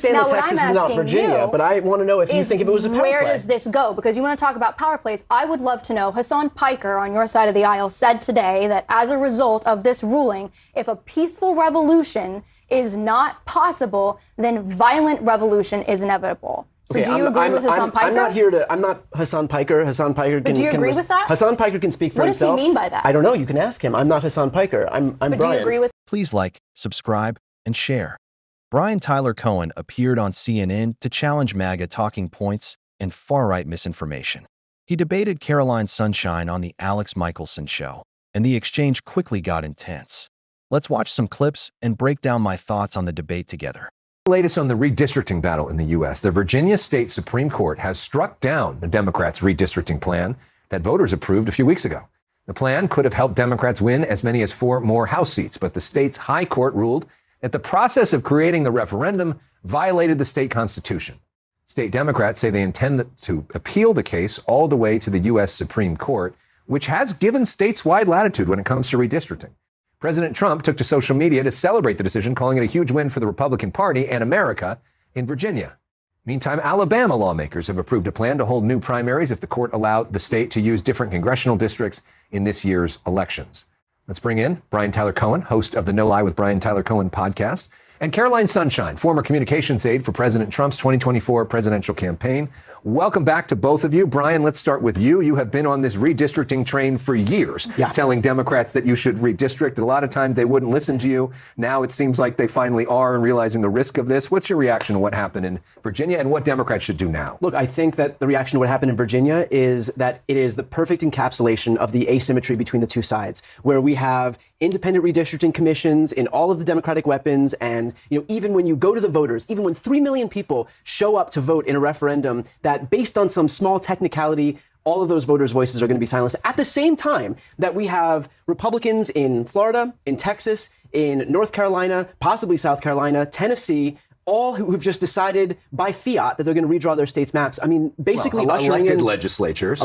Now, what I'm asking Virginia, but I want to know if you think if it was a power where play. does this go? Because you want to talk about power plays. I would love to know. Hasan Piker on your side of the aisle said today that as a result of this ruling, if a peaceful revolution is not possible, then violent revolution is inevitable. So Okay, do you agree with Hasan Piker? I'm not Hasan Piker. Hasan Piker can... But do you agree with that? Hasan Piker can speak for himself. What does he mean by that? I don't know. You can ask him. I'm not Hasan Piker. I'm but Brian. Do you agree with... Please like, subscribe, and share. Brian Tyler Cohen appeared on CNN to challenge MAGA talking points and far-right misinformation. He debated Caroline Sunshine on the Alex Michelson show, and the exchange quickly got intense. Let's watch some clips and break down my thoughts on the debate together. Latest on the redistricting battle in the U.S. The Virginia State Supreme Court has struck down the Democrats' redistricting plan that voters approved a few weeks ago. The plan could have helped Democrats win as many as 4 more House seats, but the state's high court ruled that the process of creating the referendum violated the state constitution. State Democrats say they intend to appeal the case all the way to the U.S. Supreme Court, which has given states wide latitude when it comes to redistricting. President Trump took to social media to celebrate the decision, calling it a huge win for the Republican Party and America in Virginia. Meantime, Alabama lawmakers have approved a plan to hold new primaries if the court allowed the state to use different congressional districts in this year's elections. Let's bring in Brian Tyler Cohen, host of the No Lie with Brian Tyler Cohen podcast, and Caroline Sunshine, former communications aide for President Trump's 2024 presidential campaign. Welcome back to both of you. Brian, let's start with you. You have been on this redistricting train for years, telling Democrats that you should redistrict. A lot of times they wouldn't listen to you. Now it seems like they finally are and realizing the risk of this. What's your reaction to what happened in Virginia and what Democrats should do now? Look, I think that the reaction to what happened in Virginia is that it is the perfect encapsulation of the asymmetry between the two sides, where we have independent redistricting commissions in all of the Democratic weapons. And, even when you go to the voters, even when 3 million people show up to vote in a referendum that based on some small technicality, all of those voters' voices are going to be silenced. At the same time that we have Republicans in Florida, in Texas, in North Carolina, possibly South Carolina, Tennessee, all who have just decided by fiat that they're going to redraw their states' maps. I mean, basically ushering elected in legislatures,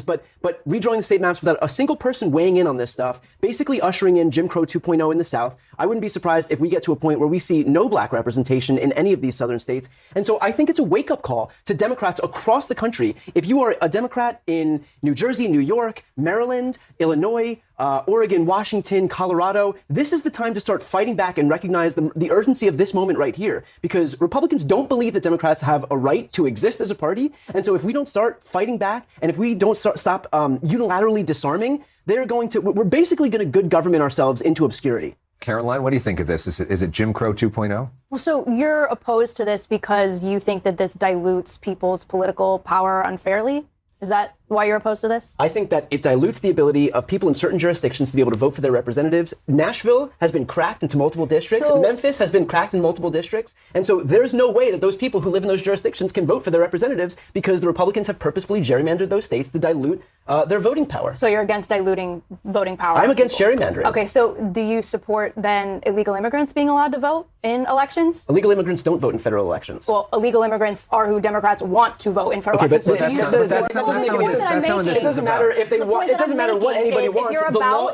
but redrawing the state maps without a single person weighing in on this stuff, basically ushering in Jim Crow 2.0 in the South. I wouldn't be surprised if we get to a point where we see no black representation in any of these southern states. And so I think it's a wake-up call to Democrats across the country. If you are a Democrat in New Jersey, New York, Maryland, Illinois, Oregon, Washington, Colorado, this is the time to start fighting back and recognize the urgency of this moment right here. Because Republicans don't believe that Democrats have a right to exist as a party. And so if we don't start fighting back and if we don't stop unilaterally disarming, we're basically going to good government ourselves into obscurity. Caroline, what do you think of this? Is it Jim Crow 2.0? Well, so you're opposed to this because you think that this dilutes people's political power unfairly? Is that why you're opposed to this? I think that it dilutes the ability of people in certain jurisdictions to be able to vote for their representatives. Nashville has been cracked into multiple districts. Memphis has been cracked in multiple districts. And so there's no way that those people who live in those jurisdictions can vote for their representatives because the Republicans have purposefully gerrymandered those states to dilute their voting power. So you're against diluting voting power? I'm against gerrymandering. Okay, so do you support then illegal immigrants being allowed to vote in elections? Illegal immigrants don't vote in federal elections. Well, illegal immigrants are who Democrats want to vote in federal elections. But it doesn't matter if they want. It doesn't matter what anybody wants.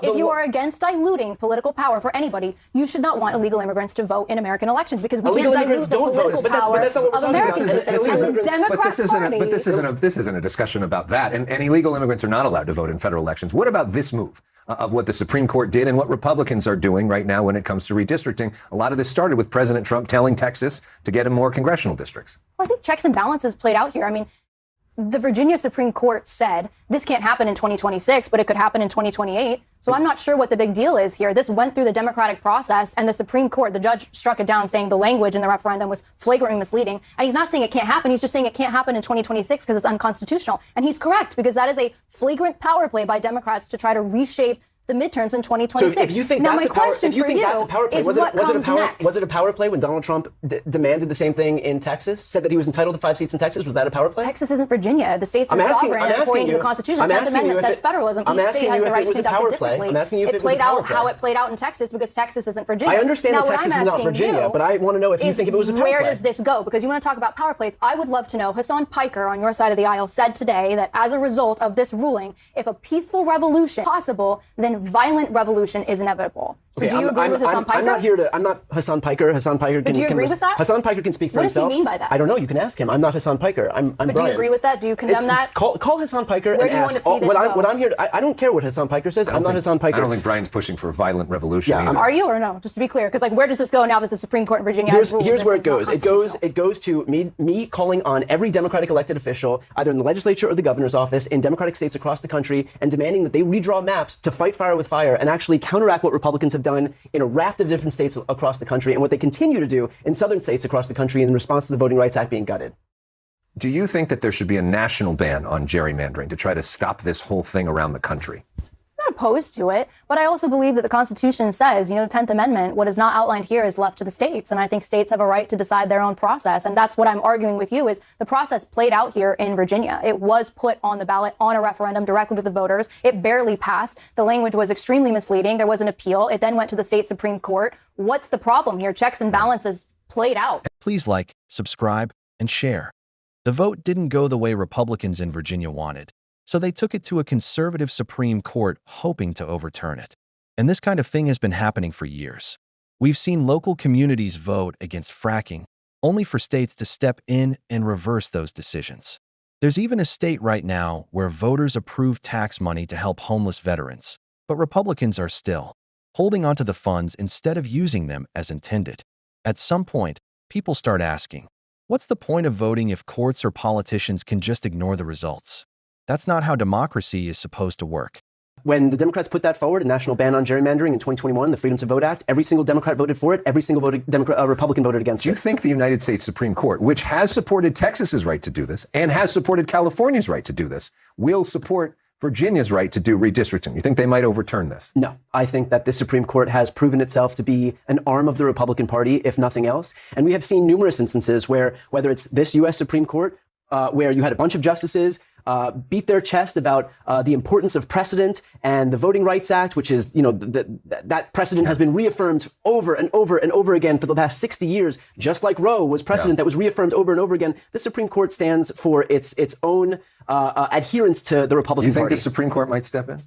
If you are against diluting political power for anybody, you should not want illegal immigrants to vote in American elections because we can't dilute the political power of Americans. But this isn't a discussion about that. And illegal immigrants are not allowed to vote in federal elections. What about this move of what the Supreme Court did and what Republicans are doing right now when it comes to redistricting? A lot of this started with President Trump telling Texas to get him more congressional districts. Well, I think checks and balances played out here. I mean, the Virginia Supreme Court said this can't happen in 2026, but it could happen in 2028. So I'm not sure what the big deal is here. This went through the democratic process and the Supreme Court, the judge struck it down saying the language in the referendum was flagrantly misleading. And he's not saying it can't happen. He's just saying it can't happen in 2026 because it's unconstitutional. And he's correct because that is a flagrant power play by Democrats to try to reshape the midterms in 2026. So if you think that's a power play, was it a power play when Donald Trump demanded the same thing in Texas? Said that he was entitled to 5 seats in Texas? Was that a power play? Texas isn't Virginia. The states are sovereign according to the Constitution. The 10th Amendment says federalism. Each state has the right to conduct it differently. I'm asking you if it played out how it played out in Texas because Texas isn't Virginia. I understand that Texas is not Virginia, but I want to know if you think if it was a power play. Where does this go? Because you want to talk about power plays. I would love to know. Hasan Piker on your side of the aisle said today that as a result of this ruling, if a peaceful revolution is possible, then violent revolution is inevitable. So do you agree with Hasan Piker? I'm not Hasan Piker. Hasan Piker can. Do you agree with that? Hasan Piker can speak for himself. What does he mean by that? I don't know. You can ask him. I'm not Hasan Piker. I'm But Brian. do you agree with that? Do you condemn that? Call Hasan Piker Where and do you want ask. to see this go? What I'm here. I don't care what Hasan Piker says. I'm not Hasan Piker. I don't think Brian's pushing for a violent revolution. Yeah, either. Are you or no? Just to be clear, because like, where does this go now that the Supreme Court in Virginia has ruled Here's this where is it goes. not constitutional? It goes to me calling on every Democratic elected official, either in the legislature or the governor's office, in Democratic states across the country, and demanding that they redraw maps to fight fire with fire and actually counteract what Republicans have done in a raft of different states across the country and what they continue to do in southern states across the country in response to the Voting Rights Act being gutted. Do you think that there should be a national ban on gerrymandering to try to stop this whole thing around the country? I'm not opposed to it, but I also believe that the Constitution says, 10th Amendment, what is not outlined here is left to the states. And I think states have a right to decide their own process. And that's what I'm arguing with you is the process played out here in Virginia. It was put on the ballot on a referendum directly to the voters. It barely passed. The language was extremely misleading. There was an appeal. It then went to the state Supreme Court. What's the problem here? Checks and balances played out. Please like, subscribe, and share. The vote didn't go the way Republicans in Virginia wanted, so they took it to a conservative Supreme Court hoping to overturn it. And this kind of thing has been happening for years. We've seen local communities vote against fracking, only for states to step in and reverse those decisions. There's even a state right now where voters approve tax money to help homeless veterans, but Republicans are still holding onto the funds instead of using them as intended. At some point, people start asking, what's the point of voting if courts or politicians can just ignore the results? That's not how democracy is supposed to work. When the Democrats put that forward, a national ban on gerrymandering in 2021, the Freedom to Vote Act, every single Democrat voted for it. Every single Republican voted against it. Do you think the United States Supreme Court, which has supported Texas's right to do this and has supported California's right to do this, will support Virginia's right to do redistricting? You think they might overturn this? No. I think that the Supreme Court has proven itself to be an arm of the Republican Party, if nothing else. And we have seen numerous instances where, whether it's this U.S. Supreme Court, where you had a bunch of justices beat their chest about the importance of precedent and the Voting Rights Act, which is, that precedent has been reaffirmed over and over and over again for the past 60 years, just like Roe was precedent that was reaffirmed over and over again. The Supreme Court stands for its own adherence to the Republican Party. You think the Supreme Court might step in?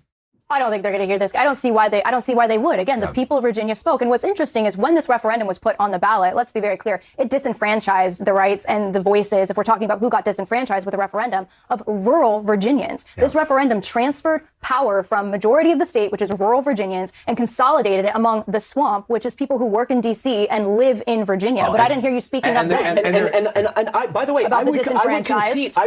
I don't think they're going to hear this. I don't see why they would. Again, the people of Virginia spoke. And what's interesting is when this referendum was put on the ballot, let's be very clear, it disenfranchised the rights and the voices, if we're talking about who got disenfranchised with the referendum, of rural Virginians. Yeah. This referendum transferred power from majority of the state, which is rural Virginians, and consolidated it among the swamp, which is people who work in D.C. and live in Virginia. But I didn't hear you speaking up then. And by the way, I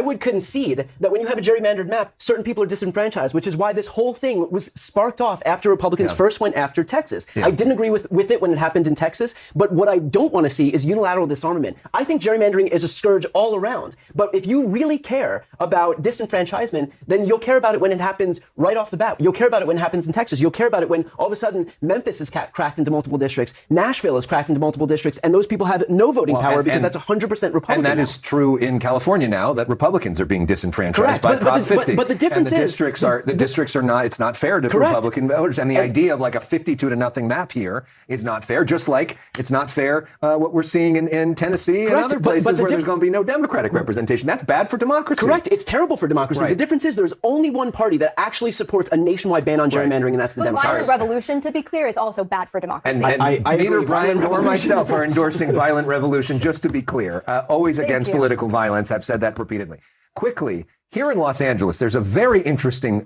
would concede that when you have a gerrymandered map, certain people are disenfranchised, which is why this whole thing was sparked off after Republicans first went after Texas. I didn't agree with it when it happened in Texas, but what I don't want to see is unilateral disarmament. I think gerrymandering is a scourge all around. But if you really care about disenfranchisement, then you'll care about it when it happens right off the bat. You'll care about it when it happens in Texas. You'll care about it when all of a sudden Memphis is cracked into multiple districts, Nashville is cracked into multiple districts, and those people have no voting power because that's 100% Republican. And that is true in California now, that Republicans are being disenfranchised by Prop 50. But the difference is the districts are not. It's not fair to Republican voters, and the idea of like a 52-0 map here is not fair. Just like it's not fair what we're seeing in Tennessee and other places where there's going to be no Democratic representation. That's bad for democracy. Correct. It's terrible for democracy. Right. The difference is there's only one party that actually supports a nationwide ban on gerrymandering, and that's the Democrats. Violent revolution, to be clear, is also bad for democracy. And neither Brian nor myself are endorsing violent revolution. Just to be clear, always against political violence. I've said that repeatedly. Quickly. Here in Los Angeles, there's a very interesting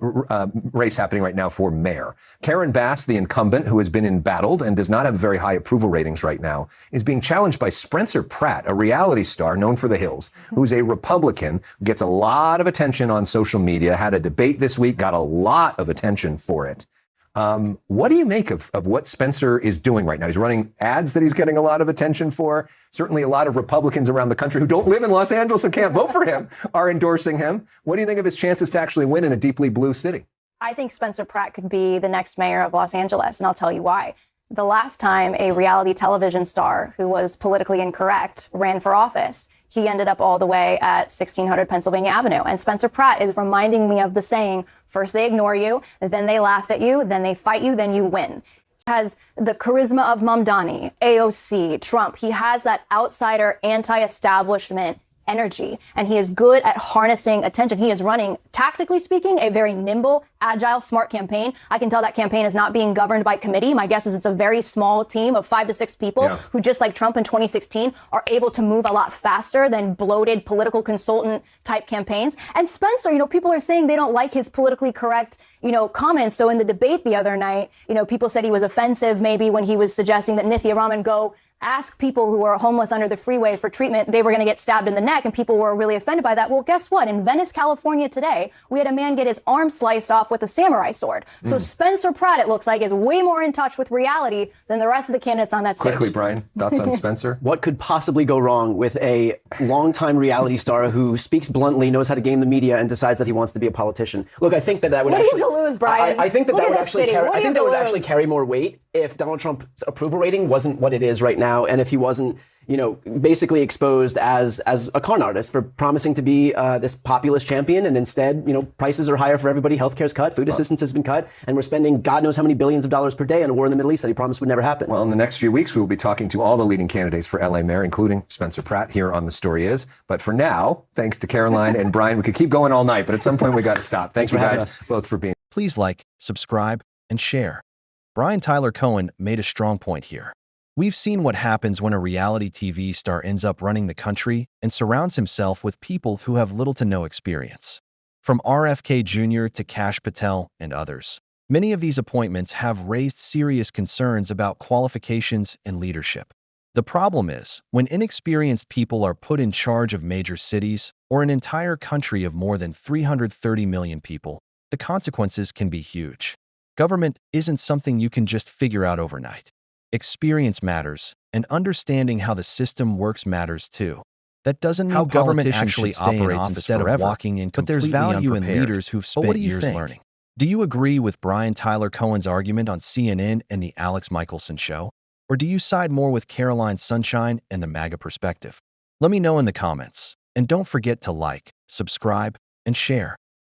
race happening right now for mayor. Karen Bass, the incumbent, who has been embattled and does not have very high approval ratings right now, is being challenged by Spencer Pratt, a reality star known for The Hills, who's a Republican, who gets a lot of attention on social media, had a debate this week, got a lot of attention for it. What do you make of what Spencer is doing right now? He's running ads that he's getting a lot of attention for. Certainly a lot of Republicans around the country who don't live in Los Angeles and can't vote for him are endorsing him. What do you think of his chances to actually win in a deeply blue city? I think Spencer Pratt could be the next mayor of Los Angeles, and I'll tell you why. The last time a reality television star who was politically incorrect ran for office, he ended up all the way at 1600 Pennsylvania Avenue. And Spencer Pratt is reminding me of the saying, first they ignore you, then they laugh at you, then they fight you, then you win. He has the charisma of Mamdani, AOC, Trump. He has that outsider, anti-establishment energy, and he is good at harnessing attention. He is running, tactically speaking, a very nimble, agile, smart campaign. I can tell that campaign is not being governed by committee. My guess is it's a very small team of 5 to 6 people who, just like Trump in 2016, are able to move a lot faster than bloated political consultant type campaigns. And Spencer, people are saying they don't like his politically correct comments. So in the debate the other night, people said he was offensive maybe when he was suggesting that Nithya Raman go ask people who are homeless under the freeway for treatment. They were going to get stabbed in the neck, and people were really offended by that. Well, guess what? In Venice, California today, we had a man get his arm sliced off with a samurai sword. So Spencer Pratt, it looks like, is way more in touch with reality than the rest of the candidates on that stage. Quickly, Brian, thoughts on Spencer? What could possibly go wrong with a longtime reality star who speaks bluntly, knows how to game the media, and decides that he wants to be a politician? Look, I think that would What actually... do you have to lose, Brian? I think that Look that at would this actually city. carry... What do I you think that have would to actually lose? carry more weight if Donald Trump's approval rating wasn't what it is right now, and if he wasn't basically exposed as a con artist for promising to be this populist champion, and instead, prices are higher for everybody, healthcare's cut, food assistance has been cut, and we're spending God knows how many billions of dollars per day on a war in the Middle East that he promised would never happen. Well, in the next few weeks, we will be talking to all the leading candidates for LA Mayor, including Spencer Pratt, here on The Story Is. But for now, thanks to Caroline and Brian, we could keep going all night, but at some point we got to stop. Thank you for having guys us. both for being. Please like, subscribe, and share. Brian Tyler Cohen made a strong point here. We've seen what happens when a reality TV star ends up running the country and surrounds himself with people who have little to no experience. From RFK Jr. to Kash Patel and others. Many of these appointments have raised serious concerns about qualifications and leadership. The problem is, when inexperienced people are put in charge of major cities or an entire country of more than 330 million people, the consequences can be huge. Government isn't something you can just figure out overnight. Experience matters, and understanding how the system works matters too. That doesn't mean government actually operates instead of walking in completely unprepared. But there's value in leaders who've spent years learning. Do you agree with Brian Tyler Cohen's argument on CNN and the Alex Michelson show? Or do you side more with Caroline Sunshine and the MAGA perspective? Let me know in the comments. And don't forget to like, subscribe, and share.